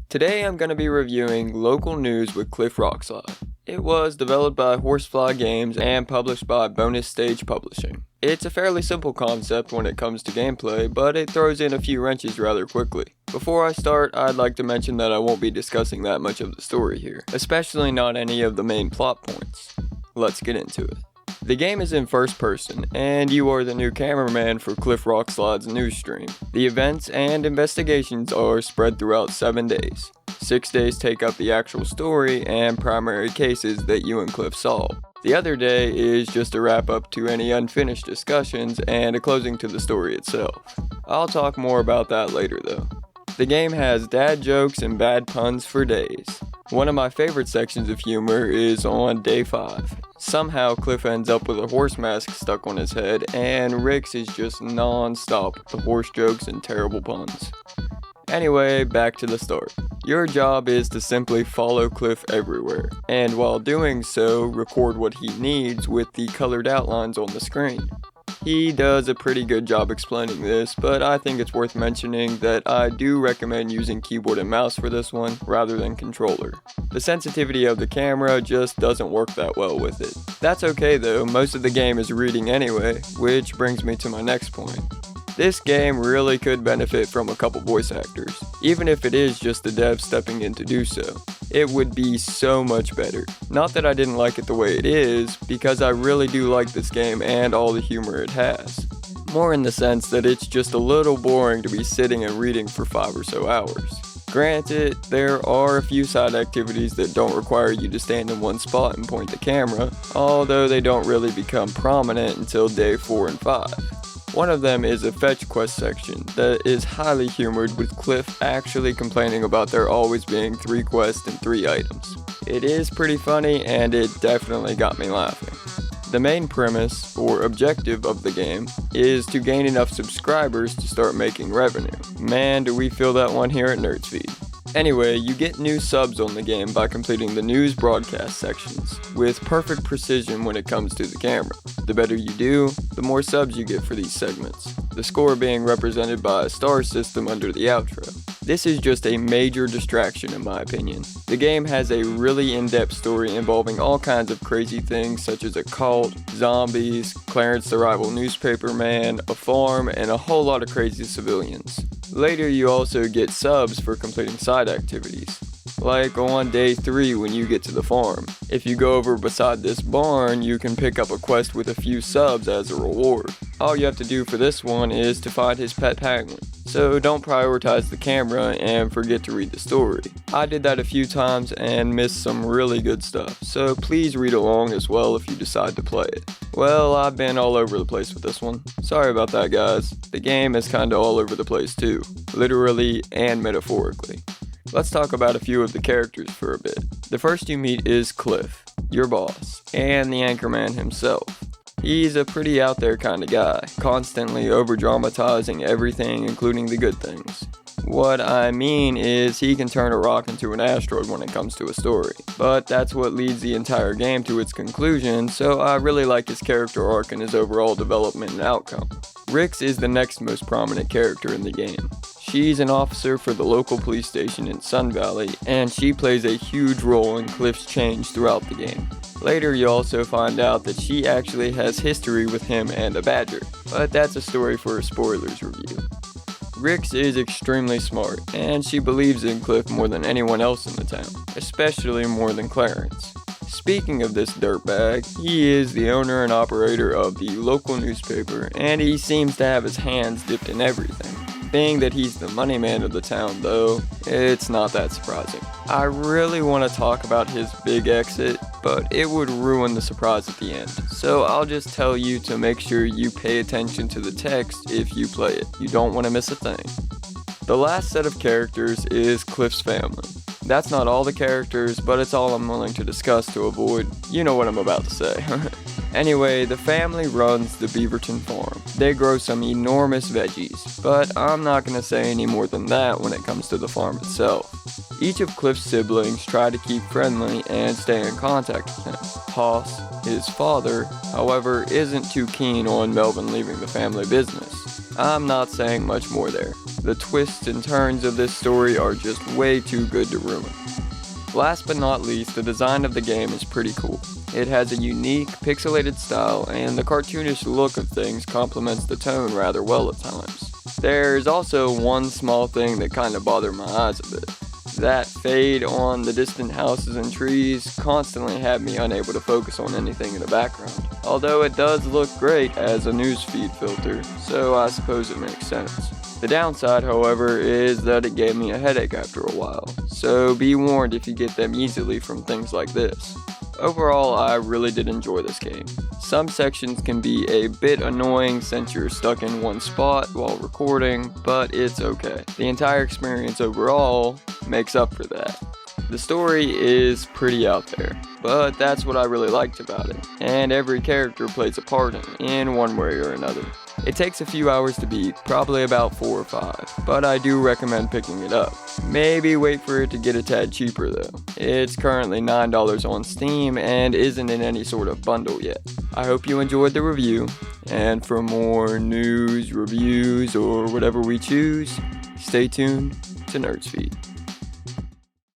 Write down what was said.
Today I'm going to be reviewing local news with Cliff Rockslide. It was developed by Horsefly Games and published by Bonus Stage Publishing. It's a fairly simple concept when it comes to gameplay, but it throws in a few wrenches rather quickly. Before I start, I'd like to mention that I won't be discussing that much of the story here, especially not any of the main plot points. Let's get into it. The game is in first person, and you are the new cameraman for Cliff Rockslide's news stream. The events and investigations are spread throughout 7 days. 6 days take up the actual story and primary cases that you and Cliff solve. The other day is just a wrap up to any unfinished discussions and a closing to the story itself. I'll talk more about that later though. The game has dad jokes and bad puns for days. One of my favorite sections of humor is on day 5. Somehow Cliff ends up with a horse mask stuck on his head, and Rick's is just non-stop with the horse jokes and terrible puns. Anyway, back to the start. Your job is to simply follow Cliff everywhere, and while doing so, record what he needs with the colored outlines on the screen. He does a pretty good job explaining this, but I think it's worth mentioning that I do recommend using keyboard and mouse for this one rather than controller. The sensitivity of the camera just doesn't work that well with it. That's okay though, most of the game is reading anyway, which brings me to my next point. This game really could benefit from a couple voice actors, even if it is just the devs stepping in to do so. It would be so much better. Not that I didn't like it the way it is, because I really do like this game and all the humor it has. More in the sense that it's just a little boring to be sitting and reading for 5 or so hours. Granted, there are a few side activities that don't require you to stand in one spot and point the camera, although they don't really become prominent until day 4 and 5. One of them is a fetch quest section that is highly humored, with Cliff actually complaining about there always being 3 quests and 3 items. It is pretty funny and it definitely got me laughing. The main premise, or objective of the game, is to gain enough subscribers to start making revenue. Man, do we feel that one here at Nerdsfeed. Anyway, you get new subs on the game by completing the news broadcast sections, with perfect precision when it comes to the camera. The better you do, the more subs you get for these segments, the score being represented by a star system under the outro. This is just a major distraction in my opinion. The game has a really in-depth story involving all kinds of crazy things such as a cult, zombies, Clarence the rival newspaper man, a farm, and a whole lot of crazy civilians. Later you also get subs for completing side activities, like on day 3 when you get to the farm. If you go over beside this barn, you can pick up a quest with a few subs as a reward. All you have to do for this one is to find his pet penguin, so don't prioritize the camera and forget to read the story. I did that a few times and missed some really good stuff, so please read along as well if you decide to play it. Well, I've been all over the place with this one. Sorry about that guys. The game is kinda all over the place too, literally and metaphorically. Let's talk about a few of the characters for a bit. The first you meet is Cliff, your boss, and the anchorman himself. He's a pretty out there kind of guy, constantly over-dramatizing everything, including the good things. What I mean is he can turn a rock into an asteroid when it comes to a story, but that's what leads the entire game to its conclusion, so I really like his character arc and his overall development and outcome. Rix is the next most prominent character in the game. She's an officer for the local police station in Sun Valley, and she plays a huge role in Cliff's change throughout the game. Later you also find out that she actually has history with him and a badger, but that's a story for a spoilers review. Rix is extremely smart, and she believes in Cliff more than anyone else in the town, especially more than Clarence. Speaking of this dirtbag, he is the owner and operator of the local newspaper, and he seems to have his hands dipped in everything. Being that he's the money man of the town though, it's not that surprising. I really want to talk about his big exit, but it would ruin the surprise at the end. So I'll just tell you to make sure you pay attention to the text if you play it. You don't want to miss a thing. The last set of characters is Cliff's family. That's not all the characters, but it's all I'm willing to discuss to avoid, you know what I'm about to say. Anyway, the family runs the Beaverton farm. They grow some enormous veggies, but I'm not going to say any more than that when it comes to the farm itself. Each of Cliff's siblings try to keep friendly and stay in contact with him. Hoss, his father, however, isn't too keen on Melvin leaving the family business. I'm not saying much more there. The twists and turns of this story are just way too good to ruin. Last but not least, the design of the game is pretty cool. It has a unique, pixelated style, and the cartoonish look of things complements the tone rather well at times. There's also one small thing that kinda bothered my eyes a bit. That fade on the distant houses and trees constantly had me unable to focus on anything in the background. Although it does look great as a newsfeed filter, so I suppose it makes sense. The downside, however, is that it gave me a headache after a while, so be warned if you get them easily from things like this. Overall, I really did enjoy this game. Some sections can be a bit annoying since you're stuck in one spot while recording, but it's okay. The entire experience overall makes up for that. The story is pretty out there, but that's what I really liked about it, and every character plays a part in one way or another. It takes a few hours to beat, probably about 4 or 5, but I do recommend picking it up. Maybe wait for it to get a tad cheaper though. It's currently $9 on Steam and isn't in any sort of bundle yet. I hope you enjoyed the review, and for more news, reviews, or whatever we choose, stay tuned to Nerdsfeed.